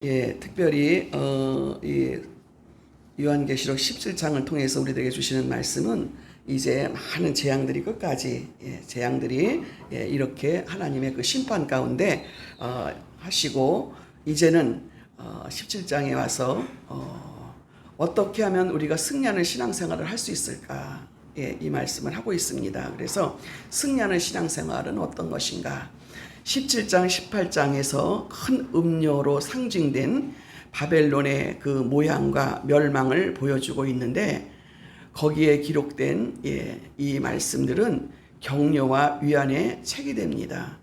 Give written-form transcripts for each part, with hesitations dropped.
예, 특별히 이 요한계시록 17장을 통해서 우리들에게 주시는 말씀은 이제 많은 재앙들이 끝까지 재앙들이 이렇게 하나님의 그 심판 가운데 하시고 이제는 17장에 와서 어떻게 하면 우리가 승리하는 신앙생활을 할 수 있을까? 이 말씀을 하고 있습니다. 그래서 승리하는 신앙생활은 어떤 것인가? 17장, 18장에서 큰 음료로 상징된 바벨론의 그 모양과 멸망을 보여주고 있는데 거기에 기록된 이 말씀들은 격려와 위안의 책이 됩니다.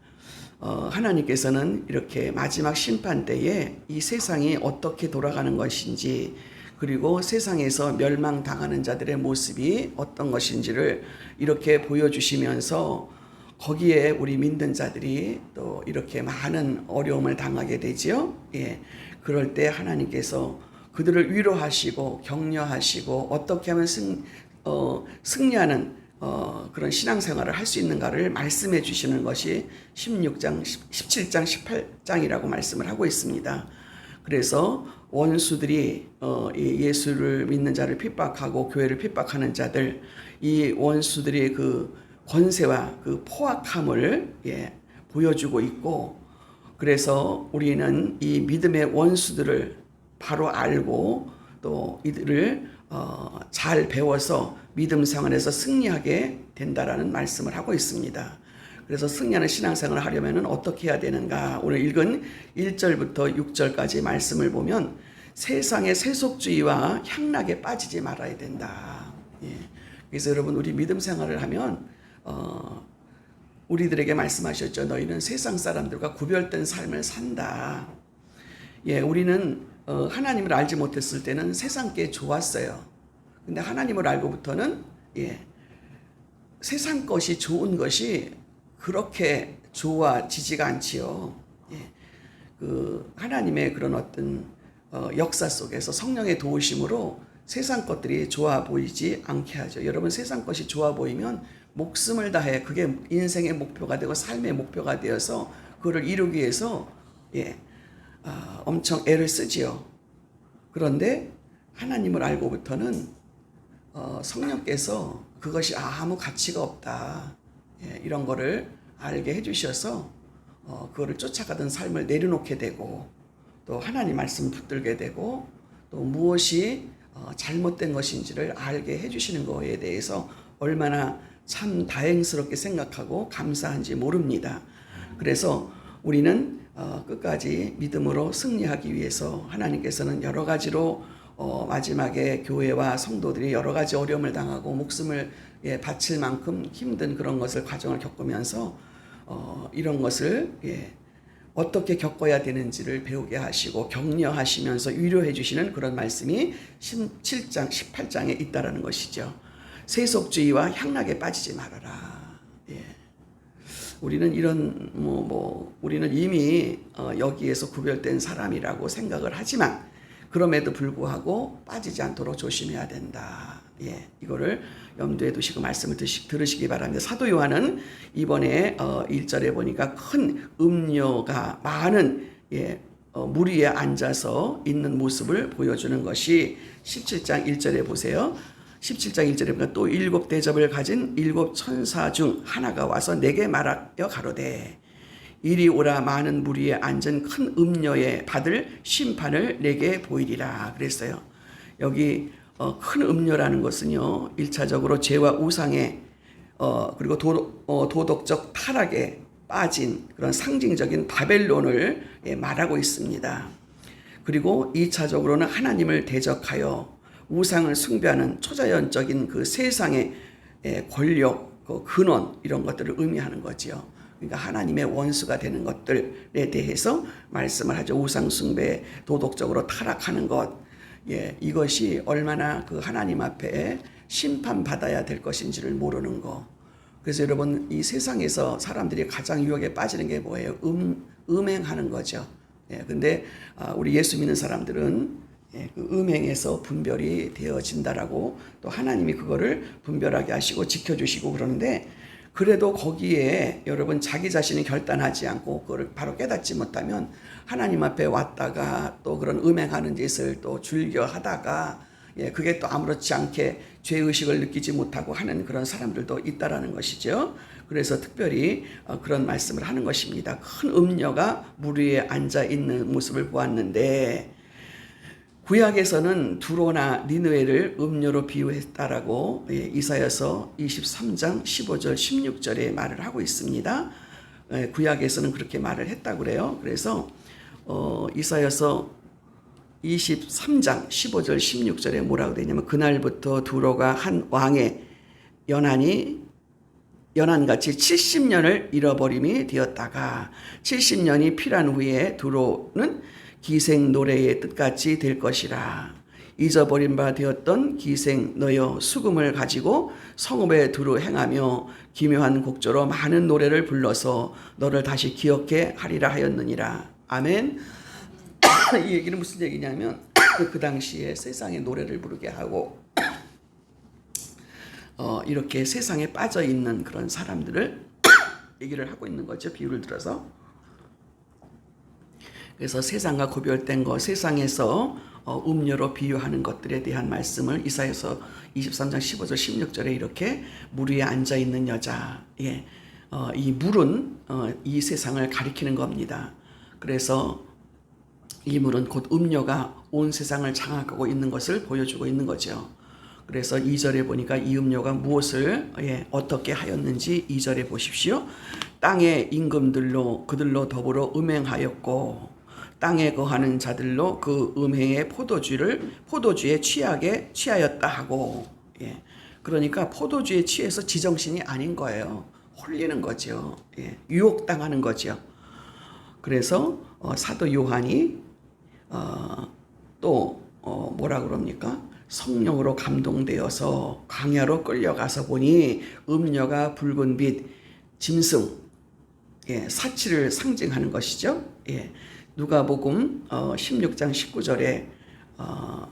하나님께서는 이렇게 마지막 심판 때에 이 세상이 어떻게 돌아가는 것인지 그리고 세상에서 멸망당하는 자들의 모습이 어떤 것인지를 이렇게 보여주시면서 거기에 우리 믿는 자들이 또 이렇게 많은 어려움을 당하게 되지요. 그럴 때 하나님께서 그들을 위로하시고 격려하시고 어떻게 하면 승리하는 그런 신앙생활을 할 수 있는가를 말씀해 주시는 것이 16장, 17장, 18장이라고 말씀을 하고 있습니다. 그래서 원수들이 예수를 믿는 자를 핍박하고 교회를 핍박하는 자들, 이 원수들이 그 권세와 그 포악함을 보여주고 있고, 그래서 우리는 이 믿음의 원수들을 바로 알고 또 이들을 잘 배워서 믿음 생활에서 승리하게 된다라는 말씀을 하고 있습니다. 그래서 승리하는 신앙생활을 하려면 어떻게 해야 되는가? 오늘 읽은 1절부터 6절까지 말씀을 보면 세상의 세속주의와 향락에 빠지지 말아야 된다. 그래서 여러분 우리 믿음 생활을 하면 우리들에게 말씀하셨죠. 너희는 세상 사람들과 구별된 삶을 산다. 우리는 하나님을 알지 못했을 때는 세상 게 좋았어요. 근데 하나님을 알고부터는 세상 것이 좋은 것이 그렇게 좋아지지가 않지요. 그 하나님의 그런 어떤 역사 속에서 성령의 도우심으로 세상 것들이 좋아 보이지 않게 하죠. 여러분 세상 것이 좋아 보이면 목숨을 다해 그게 인생의 목표가 되고 삶의 목표가 되어서 그걸 이루기 위해서 엄청 애를 쓰지요. 그런데 하나님을 알고부터는 성령께서 그것이 아무 가치가 없다. 이런 거를 알게 해주셔서 그거를 쫓아가던 삶을 내려놓게 되고 또 하나님 말씀 붙들게 되고 또 무엇이 잘못된 것인지를 알게 해주시는 거에 대해서 얼마나 참 다행스럽게 생각하고 감사한지 모릅니다. 그래서 우리는 끝까지 믿음으로 승리하기 위해서 하나님께서는 여러 가지로 마지막에 교회와 성도들이 여러 가지 어려움을 당하고 목숨을 바칠 만큼 힘든 그런 것을 과정을 겪으면서 이런 것을 어떻게 겪어야 되는지를 배우게 하시고 격려하시면서 위로해 주시는 그런 말씀이 17장, 18장에 있다라는 것이죠. 세속주의와 향락에 빠지지 말아라. 우리는 이런 우리는 이미 여기에서 구별된 사람이라고 생각을 하지만 그럼에도 불구하고 빠지지 않도록 조심해야 된다. 이거를 염두에 두시고 말씀을 들으시기 바랍니다. 사도 요한은 이번에 1절에 보니까 큰 음료가 많은 물 위에 앉아서 있는 모습을 보여주는 것이 17장 1절에 보세요. 17장 1절에 보니까 또 7 대접을 가진 7 천사 중 하나가 와서 내게 말하여 가로되 이리 오라 많은 물 위에 앉은 큰 음녀에 받을 심판을 내게 보이리라 그랬어요. 여기 큰 음녀라는 것은요 1차적으로 죄와 우상에 그리고 도덕적 타락에 빠진 그런 상징적인 바벨론을 말하고 있습니다. 그리고 2차적으로는 하나님을 대적하여 우상을 숭배하는 초자연적인 그 세상의 권력, 그 근원 이런 것들을 의미하는 거지요. 그러니까 하나님의 원수가 되는 것들에 대해서 말씀을 하죠. 우상 숭배, 도덕적으로 타락하는 것, 이것이 얼마나 그 하나님 앞에 심판받아야 될 것인지를 모르는 거. 그래서 여러분 이 세상에서 사람들이 가장 유혹에 빠지는 게 뭐예요? 음행하는 거죠. 근데 우리 예수 믿는 사람들은 그 음행에서 분별이 되어진다라고 또 하나님이 그거를 분별하게 하시고 지켜주시고 그러는데 그래도 거기에 여러분 자기 자신이 결단하지 않고 그걸 바로 깨닫지 못하면 하나님 앞에 왔다가 또 그런 음행하는 짓을 또 즐겨 하다가 그게 또 아무렇지 않게 죄의식을 느끼지 못하고 하는 그런 사람들도 있다라는 것이죠. 그래서 특별히 그런 말씀을 하는 것입니다. 큰 음녀가 물 위에 앉아 있는 모습을 보았는데 구약에서는 두로나 니느웨를 음료로 비유했다라고 이사야서 23장 15절 16절에 말을 하고 있습니다. 구약에서는 그렇게 말을 했다고 그래요. 그래서 이사야서 23장 15절 16절에 뭐라고 되냐면 그날부터 두로가 한 왕의 연한같이 70년을 잃어버림이 되었다가 70년이 필한 후에 두로는 기생 노래의 뜻같이 될 것이라. 잊어버린 바 되었던 기생 너여 수금을 가지고 성읍에 두루 행하며 기묘한 곡조로 많은 노래를 불러서 너를 다시 기억해 하리라 하였느니라. 아멘. 이 얘기는 무슨 얘기냐면 그 당시에 세상에 노래를 부르게 하고 이렇게 세상에 빠져 있는 그런 사람들을 얘기를 하고 있는 거죠. 비유를 들어서. 그래서 세상과 구별된 것, 세상에서 음료로 비유하는 것들에 대한 말씀을 이사야서 23장 15절 16절에 이렇게 물 위에 앉아 있는 여자, 이 물은 이 세상을 가리키는 겁니다. 그래서 이 물은 곧 음료가 온 세상을 장악하고 있는 것을 보여주고 있는 거죠. 그래서 2절에 보니까 이 음료가 무엇을 어떻게 하였는지 2절에 보십시오. 땅의 임금들로 그들로 더불어 음행하였고 땅에 거하는 자들로 그 음행의 포도주에 취하였다 하고, 그러니까 포도주에 취해서 지정신이 아닌 거예요. 홀리는 거죠. 유혹당하는 거죠. 그래서 사도 요한이 또 뭐라 그럽니까? 성령으로 감동되어서 광야로 끌려가서 보니 음녀가 붉은 빛, 짐승, 사치를 상징하는 것이죠. 누가복음 16장 19절에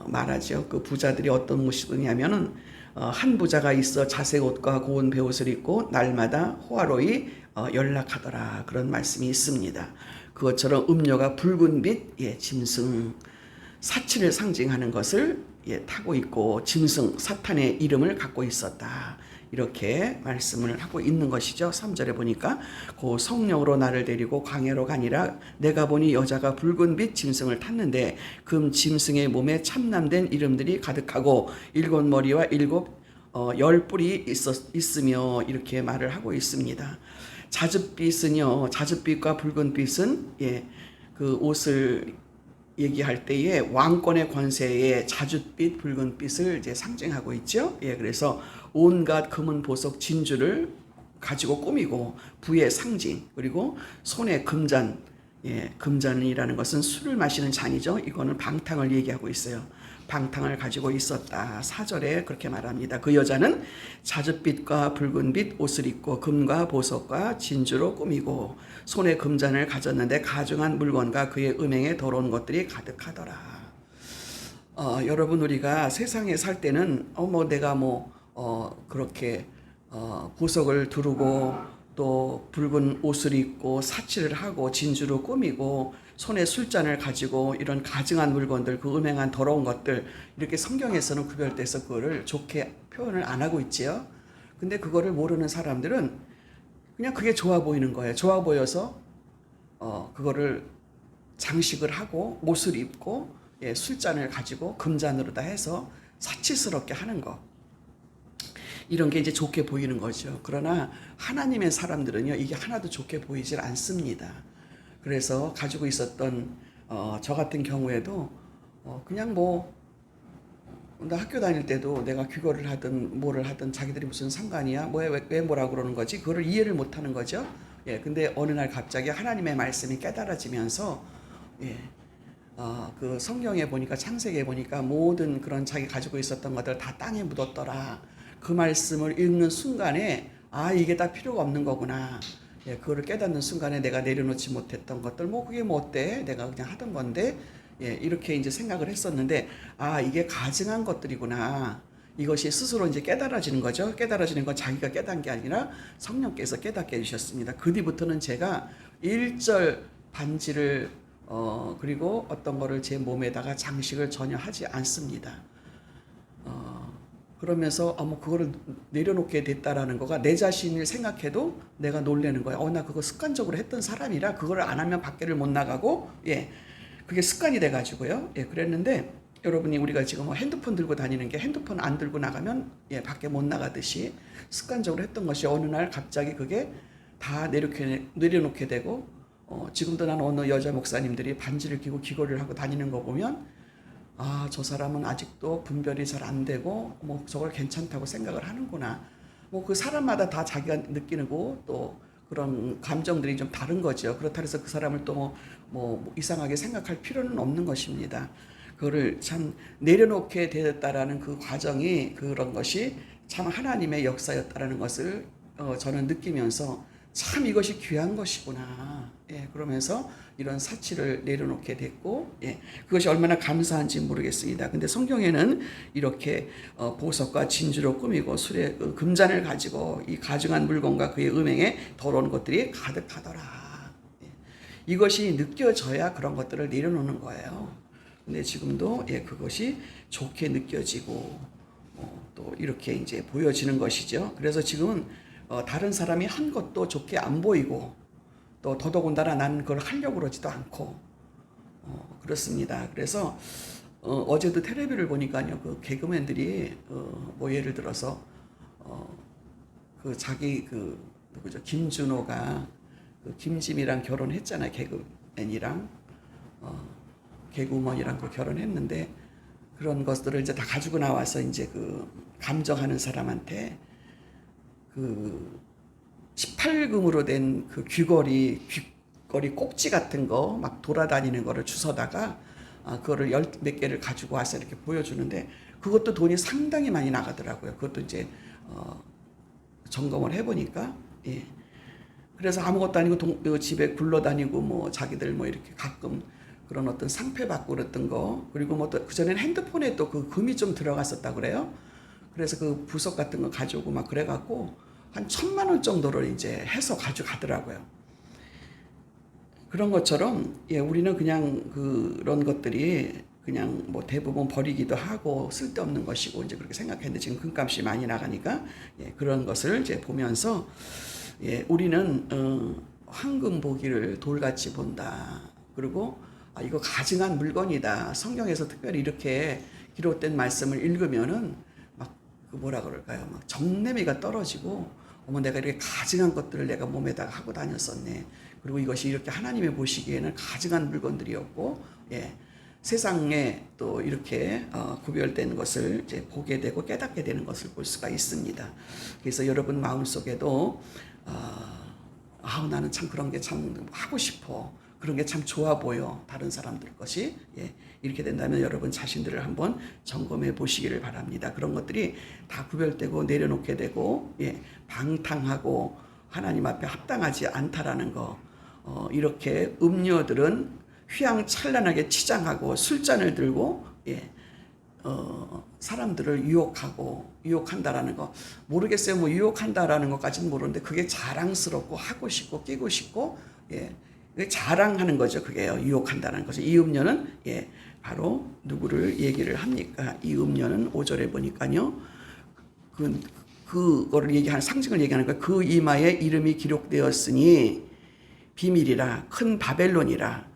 말하죠. 그 부자들이 어떤 모습이냐면은 한 부자가 있어 자색 옷과 고운 베옷을 입고 날마다 호화로이 연락하더라. 그런 말씀이 있습니다. 그것처럼 음료가 붉은 빛, 짐승, 사치를 상징하는 것을 타고 있고 짐승, 사탄의 이름을 갖고 있었다. 이렇게 말씀을 하고 있는 것이죠. 3절에 보니까 그 성령으로 나를 데리고 광야로 가니라 내가 보니 여자가 붉은 빛 짐승을 탔는데 금 짐승의 몸에 참남된 이름들이 가득하고 7머리와 10뿔이 있으며 이렇게 말을 하고 있습니다. 자줏빛은요, 자줏빛과 붉은 빛은 그 옷을 얘기할 때에 왕권의 권세의 자줏빛, 붉은 빛을 이제 상징하고 있죠. 그래서 온갖 금은 보석, 진주를 가지고 꾸미고 부의 상징, 그리고 손에 금잔, 금잔이라는 것은 술을 마시는 잔이죠. 이거는 방탕을 얘기하고 있어요. 방탕을 가지고 있었다. 4절에 그렇게 말합니다. 그 여자는 자줏빛과 붉은빛 옷을 입고 금과 보석과 진주로 꾸미고 손에 금잔을 가졌는데 가증한 물건과 그의 음행에 더러운 것들이 가득하더라. 여러분 우리가 세상에 살 때는 내가 그렇게 보석을 두르고 또 붉은 옷을 입고 사치를 하고 진주로 꾸미고 손에 술잔을 가지고 이런 가증한 물건들, 그 음행한 더러운 것들, 이렇게 성경에서는 구별돼서 그거를 좋게 표현을 안 하고 있지요. 근데 그거를 모르는 사람들은 그냥 그게 좋아 보이는 거예요. 좋아 보여서 그거를 장식을 하고 옷을 입고 술잔을 가지고 금잔으로 다 해서 사치스럽게 하는 거. 이런 게 이제 좋게 보이는 거죠. 그러나 하나님의 사람들은요, 이게 하나도 좋게 보이질 않습니다. 그래서 가지고 있었던 저 같은 경우에도 그냥 나 학교 다닐 때도 내가 귀걸이를 하든 뭐를 하든 자기들이 무슨 상관이야? 왜 뭐라 그러는 거지? 그거를 이해를 못 하는 거죠. 근데 어느 날 갑자기 하나님의 말씀이 깨달아지면서 그 성경에 보니까 창세기에 보니까 모든 그런 자기 가지고 있었던 것들 다 땅에 묻었더라. 그 말씀을 읽는 순간에 이게 다 필요가 없는 거구나. 그거를 깨닫는 순간에 내가 내려놓지 못했던 것들, 그게 뭐 어때? 내가 그냥 하던 건데, 이렇게 이제 생각을 했었는데, 이게 가증한 것들이구나. 이것이 스스로 이제 깨달아지는 거죠. 깨달아지는 건 자기가 깨달은 게 아니라 성령께서 깨닫게 해주셨습니다. 그 뒤부터는 제가 일절 반지를 그리고 어떤 거를 제 몸에다가 장식을 전혀 하지 않습니다. 그러면서 뭐 그거를 내려놓게 됐다라는 거가 내 자신을 생각해도 내가 놀라는 거야. 나 그거 습관적으로 했던 사람이라 그걸 안 하면 밖에를 못 나가고 그게 습관이 돼가지고요. 그랬는데 여러분이 우리가 지금 뭐 핸드폰 들고 다니는 게 핸드폰 안 들고 나가면 밖에 못 나가듯이 습관적으로 했던 것이 어느 날 갑자기 그게 다 내려놓게 되고 지금도 나는 어느 여자 목사님들이 반지를 끼고 귀걸이를 하고 다니는 거 보면 저 사람은 아직도 분별이 잘 안 되고 뭐 저걸 괜찮다고 생각을 하는구나. 뭐 그 사람마다 다 자기가 느끼고 또 그런 감정들이 좀 다른 거죠. 그렇다 해서 그 사람을 또 뭐 이상하게 생각할 필요는 없는 것입니다. 그거를 참 내려놓게 되었다라는 그 과정이 그런 것이 참 하나님의 역사였다라는 것을 저는 느끼면서 참 이것이 귀한 것이구나. 그러면서 이런 사치를 내려놓게 됐고, 그것이 얼마나 감사한지 모르겠습니다. 근데 성경에는 이렇게 보석과 진주로 꾸미고 술에 금잔을 가지고 이 가증한 물건과 그의 음행에 더러운 것들이 가득하더라. 이것이 느껴져야 그런 것들을 내려놓는 거예요. 근데 지금도 그것이 좋게 느껴지고 또 이렇게 이제 보여지는 것이죠. 그래서 지금은 다른 사람이 한 것도 좋게 안 보이고 또 더더군다나 나는 그걸 하려고 그러지도 않고 그렇습니다. 그래서 어제도 텔레비를 보니까요, 그 개그맨들이 뭐 예를 들어서 그 자기 그 누구죠, 김준호가 그 김지미랑 결혼했잖아요. 개그맨이랑 개그우먼이랑 그 결혼했는데 그런 것들을 이제 다 가지고 나와서 이제 그 감정하는 사람한테 그 18금으로 된 그 귀걸이 꼭지 같은 거 막 돌아다니는 거를 주워다가 그거를 몇 개를 가지고 와서 이렇게 보여주는데 그것도 돈이 상당히 많이 나가더라고요. 그것도 이제 점검을 해보니까 그래서 아무것도 아니고 집에 굴러다니고 뭐 자기들 뭐 이렇게 가끔 그런 어떤 상패 받고 그랬던 거, 그리고 뭐 또 그전에는 핸드폰에 또 그 금이 좀 들어갔었다 그래요. 그래서 그 부석 같은 거 가져오고 막 그래갖고 한 1,000만 원 정도를 이제 해서 가져가더라고요. 그런 것처럼 우리는 그냥 그런 것들이 그냥 뭐 대부분 버리기도 하고 쓸데없는 것이고 이제 그렇게 생각했는데 지금 금값이 많이 나가니까 그런 것을 이제 보면서 우리는 황금 보기를 돌같이 본다. 그리고 이거 가증한 물건이다. 성경에서 특별히 이렇게 기록된 말씀을 읽으면은 막 그 뭐라 그럴까요? 막 정내미가 떨어지고 내가 이렇게 가증한 것들을 내가 몸에다가 하고 다녔었네. 그리고 이것이 이렇게 하나님이 보시기에는 가증한 물건들이었고, 세상에 또 이렇게 구별된 것을 이제 보게 되고 깨닫게 되는 것을 볼 수가 있습니다. 그래서 여러분 마음속에도 나는 참 그런 게 참 하고 싶어. 그런 게 참 좋아 보여. 다른 사람들 것이. 이렇게 된다면 여러분 자신들을 한번 점검해 보시기를 바랍니다. 그런 것들이 다 구별되고 내려놓게 되고, 방탕하고 하나님 앞에 합당하지 않다라는 거. 이렇게 음료들은 휘황찬란하게 치장하고 술잔을 들고, 사람들을 유혹한다라는 거 모르겠어요. 뭐 유혹한다라는 것까지는 모르는데 그게 자랑스럽고 하고 싶고 끼고 싶고 자랑하는 거죠. 그게요. 유혹한다는 거죠. 이 음료는 바로 누구를 얘기를 합니까? 이 음료는 5절에 보니까요. 그거를 얘기하는 상징을 얘기하는 거예요. 그 이마에 이름이 기록되었으니 비밀이라 큰 바벨론이라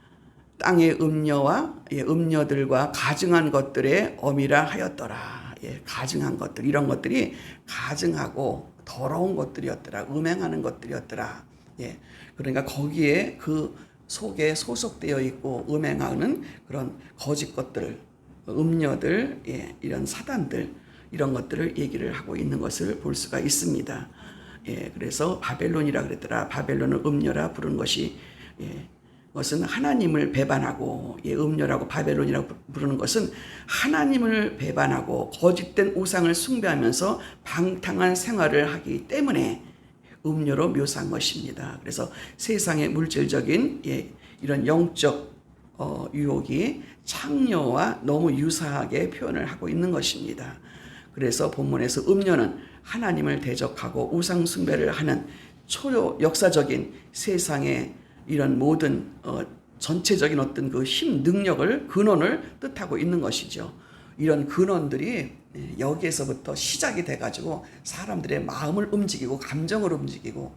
땅의 음녀와 음녀들과 가증한 것들의 어미라 하였더라. 가증한 것들, 이런 것들이 가증하고 더러운 것들이었더라. 음행하는 것들이었더라. 그러니까 거기에 그 속에 소속되어 있고 음행하는 그런 거짓 것들, 음녀들, 이런 사단들, 이런 것들을 얘기를 하고 있는 것을 볼 수가 있습니다. 그래서 바벨론이라 그랬더라. 바벨론을 음녀라 부른 것이 것은 하나님을 배반하고, 음녀라고 바벨론이라고 부르는 것은 하나님을 배반하고 거짓된 우상을 숭배하면서 방탕한 생활을 하기 때문에 음료로 묘사한 것입니다. 그래서 세상의 물질적인 이런 영적 유혹이 창녀와 너무 유사하게 표현을 하고 있는 것입니다. 그래서 본문에서 음녀는 하나님을 대적하고 우상 숭배를 하는 초역사적인 세상의 이런 모든 전체적인 어떤 그 힘, 능력을, 근원을 뜻하고 있는 것이죠. 이런 근원들이 여기에서부터 시작이 돼가지고 사람들의 마음을 움직이고 감정을 움직이고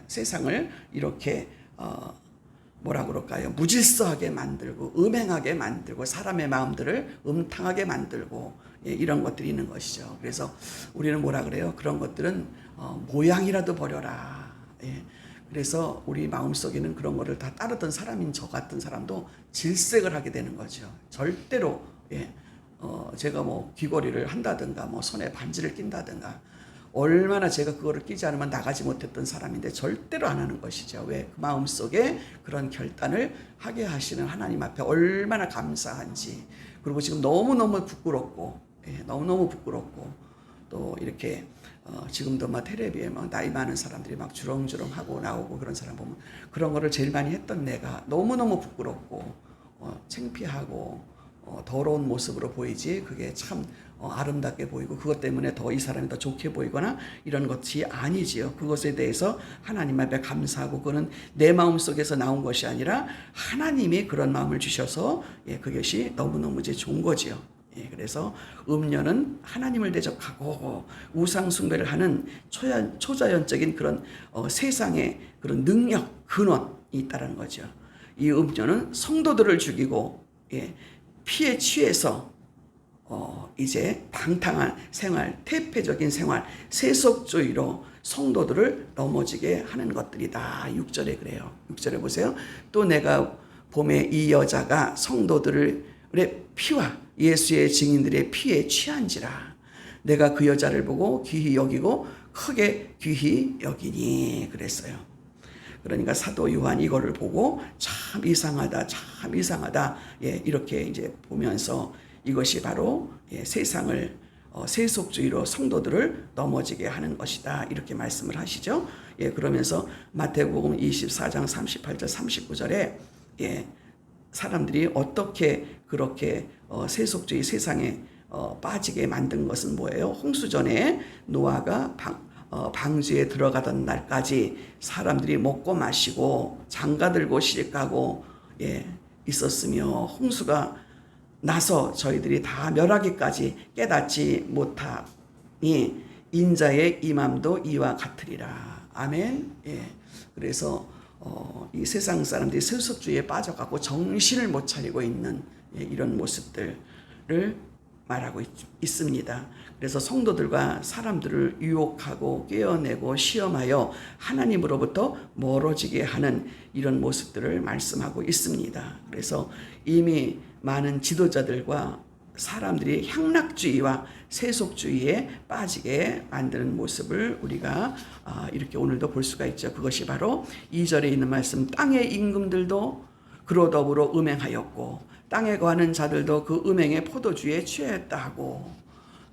세상을 이렇게 뭐라 그럴까요? 무질서하게 만들고 음행하게 만들고 사람의 마음들을 음탕하게 만들고 이런 것들이 있는 것이죠. 그래서 우리는 뭐라 그래요? 그런 것들은 모양이라도 버려라. 그래서 우리 마음속에는 그런 거를 다 따르던 사람인 저 같은 사람도 질색을 하게 되는 거죠. 절대로 제가 뭐 귀걸이를 한다든가 뭐 손에 반지를 낀다든가 얼마나 제가 그거를 끼지 않으면 나가지 못했던 사람인데 절대로 안 하는 것이죠. 왜? 그 마음속에 그런 결단을 하게 하시는 하나님 앞에 얼마나 감사한지. 그리고 지금 너무너무 부끄럽고 너무너무 부끄럽고 또 이렇게 지금도 막 텔레비에 막 나이 많은 사람들이 막 주렁주렁 하고 나오고 그런 사람 보면 그런 거를 제일 많이 했던 내가 너무너무 부끄럽고 창피하고 더러운 모습으로 보이지 그게 참 아름답게 보이고 그것 때문에 더 이 사람이 더 좋게 보이거나 이런 것이 아니지요. 그것에 대해서 하나님 앞에 감사하고 그거는 내 마음속에서 나온 것이 아니라 하나님이 그런 마음을 주셔서 그것이 너무너무 이제 좋은 거지요. 그래서 음녀는 하나님을 대적하고 우상 숭배를 하는 초자연적인 그런 세상의 그런 능력, 근원이 있다는 거죠. 이 음녀는 성도들을 죽이고 피에 취해서 이제 방탕한 생활, 태폐적인 생활, 세속주의로 성도들을 넘어지게 하는 것들이다. 6절에 그래요. 6절에 보세요. 또 내가 봄에 이 여자가 성도들의 피와 예수의 증인들의 피에 취한지라. 내가 그 여자를 보고 귀히 여기고 크게 귀히 여기니 그랬어요. 그러니까 사도 요한 이거를 보고 참 이상하다, 참 이상하다. 이렇게 이제 보면서 이것이 바로 세상을 세속주의로 성도들을 넘어지게 하는 것이다. 이렇게 말씀을 하시죠. 그러면서 마태복음 24장 38절 39절에 사람들이 어떻게 그렇게 세속주의 세상에 빠지게 만든 것은 뭐예요? 홍수전에 노아가 방주에 들어가던 날까지 사람들이 먹고 마시고 장가들고 시집가고 있었으며 홍수가 나서 저희들이 다 멸하기까지 깨닫지 못하니 인자의 임함도 이와 같으리라. 아멘. 그래서 이 세상 사람들이 세속주의에 빠져가고 정신을 못 차리고 있는 이런 모습들을 말하고 있습니다. 그래서 성도들과 사람들을 유혹하고 깨어내고 시험하여 하나님으로부터 멀어지게 하는 이런 모습들을 말씀하고 있습니다. 그래서 이미 많은 지도자들과 사람들이 향락주의와 세속주의에 빠지게 만드는 모습을 우리가 이렇게 오늘도 볼 수가 있죠. 그것이 바로 2절에 있는 말씀, 땅의 임금들도 그로 더불어 음행하였고 땅에 거하는 자들도 그 음행의 포도주에 취하였다 하고,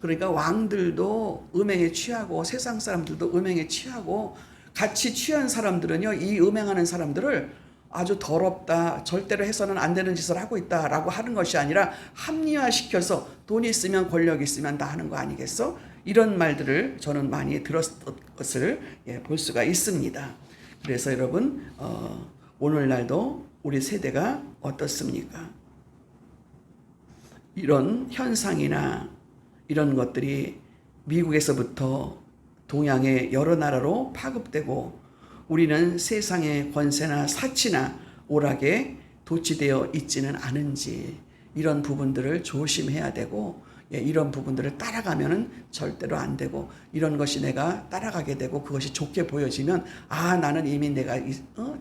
그러니까 왕들도 음행에 취하고 세상 사람들도 음행에 취하고 같이 취한 사람들은요, 이 음행하는 사람들을 아주 더럽다, 절대로 해서는 안 되는 짓을 하고 있다라고 하는 것이 아니라 합리화시켜서 돈이 있으면 권력이 있으면 다 하는 거 아니겠어? 이런 말들을 저는 많이 들었던 것을 볼 수가 있습니다. 그래서 여러분 오늘날도 우리 세대가 어떻습니까? 이런 현상이나 이런 것들이 미국에서부터 동양의 여러 나라로 파급되고 우리는 세상의 권세나 사치나 오락에 도취되어 있지는 않은지 이런 부분들을 조심해야 되고 이런 부분들을 따라가면은 절대로 안 되고 이런 것이 내가 따라가게 되고 그것이 좋게 보여지면 나는 이미 내가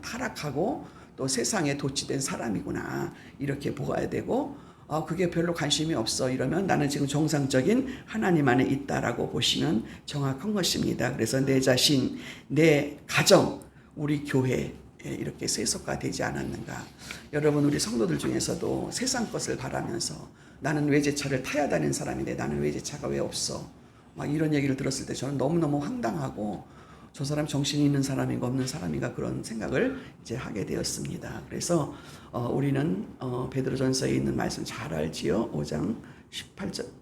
타락하고 또 세상에 도취된 사람이구나 이렇게 보아야 되고 그게 별로 관심이 없어 이러면 나는 지금 정상적인 하나님 안에 있다라고 보시면 정확한 것입니다. 그래서 내 자신, 내 가정, 우리 교회 이렇게 세속화되지 않았는가. 여러분 우리 성도들 중에서도 세상 것을 바라면서 나는 외제차를 타야 다니는 사람인데 나는 외제차가 왜 없어 막 이런 얘기를 들었을 때 저는 너무너무 황당하고 저 사람 정신이 있는 사람인가 없는 사람인가 그런 생각을 이제 하게 되었습니다. 그래서 우리는 베드로전서에 있는 말씀 잘 알지요. 5장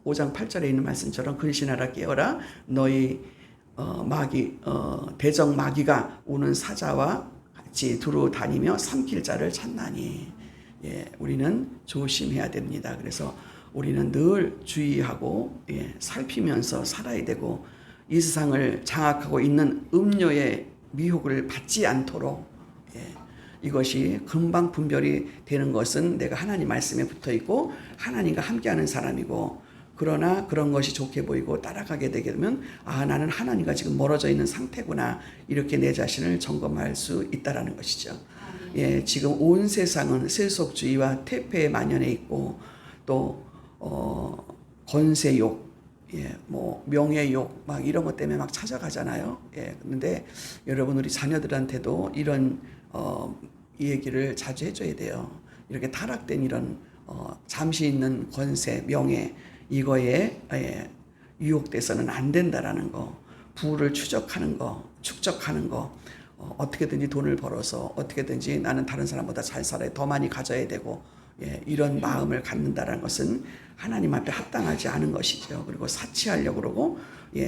5장 8절에 있는 말씀처럼 근신하라 깨어라 너희 대적 마귀가 우는 사자와 같이 두루 다니며 삼킬 자를 찾나니. 우리는 조심해야 됩니다. 그래서 우리는 늘 주의하고 살피면서 살아야 되고 이 세상을 장악하고 있는 음료의 미혹을 받지 않도록 이것이 금방 분별이 되는 것은 내가 하나님 말씀에 붙어 있고 하나님과 함께하는 사람이고 그러나 그런 것이 좋게 보이고 따라가게 되게 되면 나는 하나님과 지금 멀어져 있는 상태구나 이렇게 내 자신을 점검할 수 있다라는 것이죠. 지금 온 세상은 세속주의와 퇴폐에 만연해 있고 또 권세욕, 뭐 명예욕 막 이런 것 때문에 막 찾아가잖아요. 그런데 여러분 우리 자녀들한테도 이런 이 얘기를 자주 해줘야 돼요. 이렇게 타락된 이런 잠시 있는 권세, 명예 이거에 유혹돼서는 안 된다라는 거, 부를 축적하는 거, 어떻게든지 돈을 벌어서 어떻게든지 나는 다른 사람보다 잘 살아야 더 많이 가져야 되고 이런 마음을 갖는다라는 것은 하나님 앞에 합당하지 않은 것이죠. 그리고 사치하려고 그러고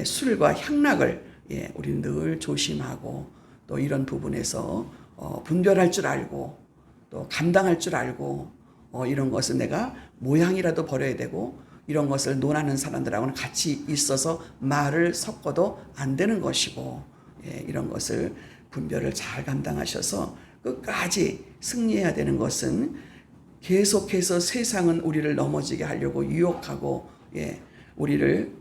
술과 향락을 우리는 늘 조심하고 또 이런 부분에서 분별할 줄 알고 또 감당할 줄 알고 이런 것은 내가 모양이라도 버려야 되고 이런 것을 논하는 사람들하고는 같이 있어서 말을 섞어도 안 되는 것이고 이런 것을 분별을 잘 감당하셔서 끝까지 승리해야 되는 것은 계속해서 세상은 우리를 넘어지게 하려고 유혹하고 우리를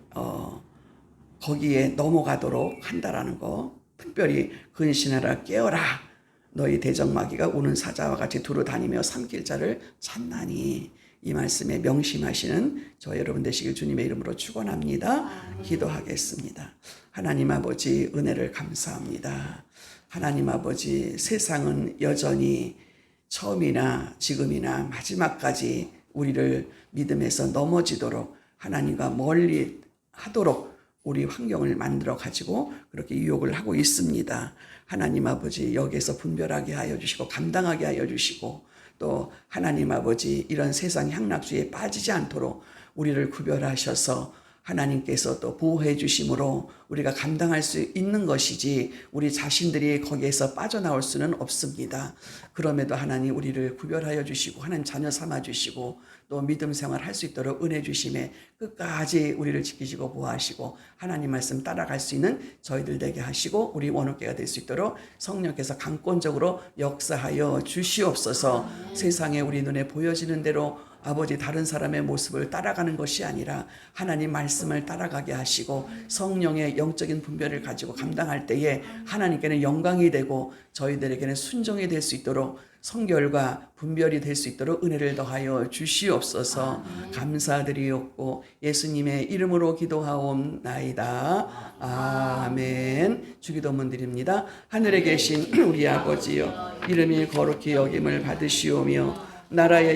거기에 넘어가도록 한다라는 거. 특별히 근신하라 깨어라 너희 대적마귀가 우는 사자와 같이 두루 다니며 삼킬 자를 찾나니. 이 말씀에 명심하시는 저 여러분 되시길 주님의 이름으로 축원합니다. 기도하겠습니다. 하나님 아버지 은혜를 감사합니다. 하나님 아버지 세상은 여전히 처음이나 지금이나 마지막까지 우리를 믿음에서 넘어지도록 하나님과 멀리 하도록 우리 환경을 만들어 가지고 그렇게 유혹을 하고 있습니다. 하나님 아버지 여기에서 분별하게 하여 주시고 감당하게 하여 주시고 또 하나님 아버지 이런 세상 향락주의에 빠지지 않도록 우리를 구별하셔서 하나님께서 또 보호해 주심으로 우리가 감당할 수 있는 것이지 우리 자신들이 거기에서 빠져나올 수는 없습니다. 그럼에도 하나님 우리를 구별하여 주시고 하나님 자녀 삼아 주시고 또 믿음 생활할 수 있도록 은혜 주심에 끝까지 우리를 지키시고 보호하시고 하나님 말씀 따라갈 수 있는 저희들 되게 하시고 우리 원어교회가 될 수 있도록 성령께서 강권적으로 역사하여 주시옵소서. 세상에 우리 눈에 보여지는 대로 아버지 다른 사람의 모습을 따라가는 것이 아니라 하나님 말씀을 따라가게 하시고 성령의 영적인 분별을 가지고 감당할 때에 하나님께는 영광이 되고 저희들에게는 순종이 될 수 있도록 성결과 분별이 될 수 있도록 은혜를 더하여 주시옵소서. 감사드리옵고 예수님의 이름으로 기도하옵나이다. 아멘. 주기도문 드립니다. 하늘에 계신 우리 아버지여 이름이 거룩히 여김을 받으시오며 나라의